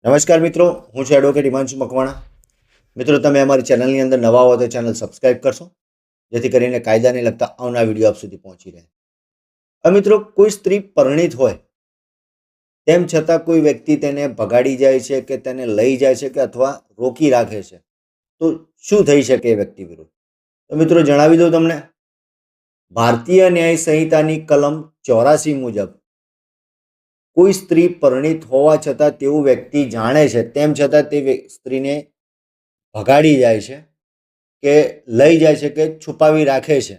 નમસ્કાર મિત્રો, હું છું એડવોકેટ હિમાંશુ મકવાણા. મિત્રો, તમે અમારી ચેનલની અંદર નવા હો તો ચેનલ સબસ્ક્રાઇબ કરશો, જેથી કરીને કાયદાને લગતા આવનારા વિડીયો આપ સુધી પહોંચી રહે. હવે મિત્રો, કોઈ સ્ત્રી પરિણીત હોય તેમ છતાં કોઈ વ્યક્તિ તેને ભગાડી જાય છે કે તેને લઈ જાય છે કે અથવા રોકી રાખે છે, તો શું થઈ શકે એ વ્યક્તિ વિરુદ્ધ? તો મિત્રો, જણાવી દઉં તમને. ભારતીય ન્યાય સંહિતાની કલમ 84 મુજબ કોઈ સ્ત્રી પરિણીત હોવા છતાં તેવું વ્યક્તિ જાણે છે તેમ છતાં તે સ્ત્રીને ભગાડી જાય છે કે લઈ જાય છે કે છુપાવી રાખે છે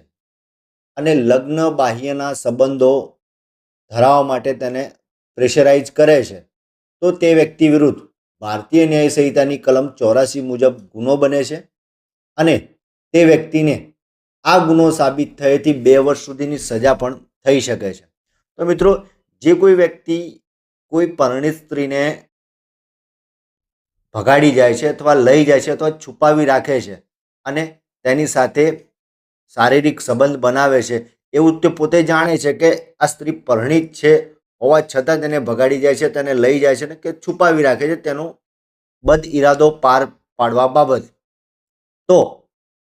અને લગ્ન બાહ્યના સંબંધો ધરાવવા માટે તેને પ્રેશરાઇઝ કરે છે, તો તે વ્યક્તિ વિરુદ્ધ ભારતીય ન્યાય સંહિતાની કલમ 84 મુજબ ગુનો બને છે અને તે વ્યક્તિને આ ગુનો સાબિત થયેથી 2 વર્ષ સુધીની સજા પણ થઈ શકે છે. તો મિત્રો, જે કોઈ વ્યક્તિ કોઈ પરિણીત સ્ત્રીને ભગાડી જાય છે અથવા લઈ જાય છે અથવા છુપાવી રાખે છે અને તેની સાથે શારીરિક સંબંધ બનાવે છે, એવું તે પોતે જાણે છે કે આ સ્ત્રી પરિણીત છે હોવા છતાં તેને ભગાડી જાય છે, તેને લઈ જાય છે કે છુપાવી રાખે છે તેનો બદ ઇરાદો પાર પાડવા બાબત, તો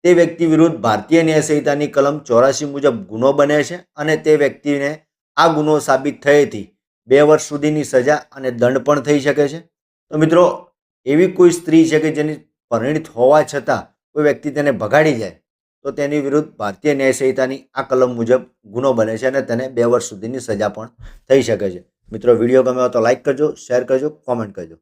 તે વ્યક્તિ વિરુદ્ધ ભારતીય ન્યાય સંહિતાની કલમ 84 મુજબ ગુનો બને છે અને તે વ્યક્તિને આ ગુનો સાબિત થયેથી 2 વર્ષ સુધીની સજા અને દંડ પણ થઈ શકે છે. તો મિત્રો, એવી કોઈ સ્ત્રી છે કે જેની પરિણીત હોવા છતાં કોઈ વ્યક્તિ તેને ભગાડી જાય, તો તેની વિરુદ્ધ ભારતીય ન્યાય સંહિતાની આ કલમ મુજબ ગુનો બને છે અને તેને 2 વર્ષ સુધીની સજા પણ થઈ શકે છે. મિત્રો, વિડીયો ગમ્યો તો લાઈક કરજો, શેર કરજો, કોમેન્ટ કરજો.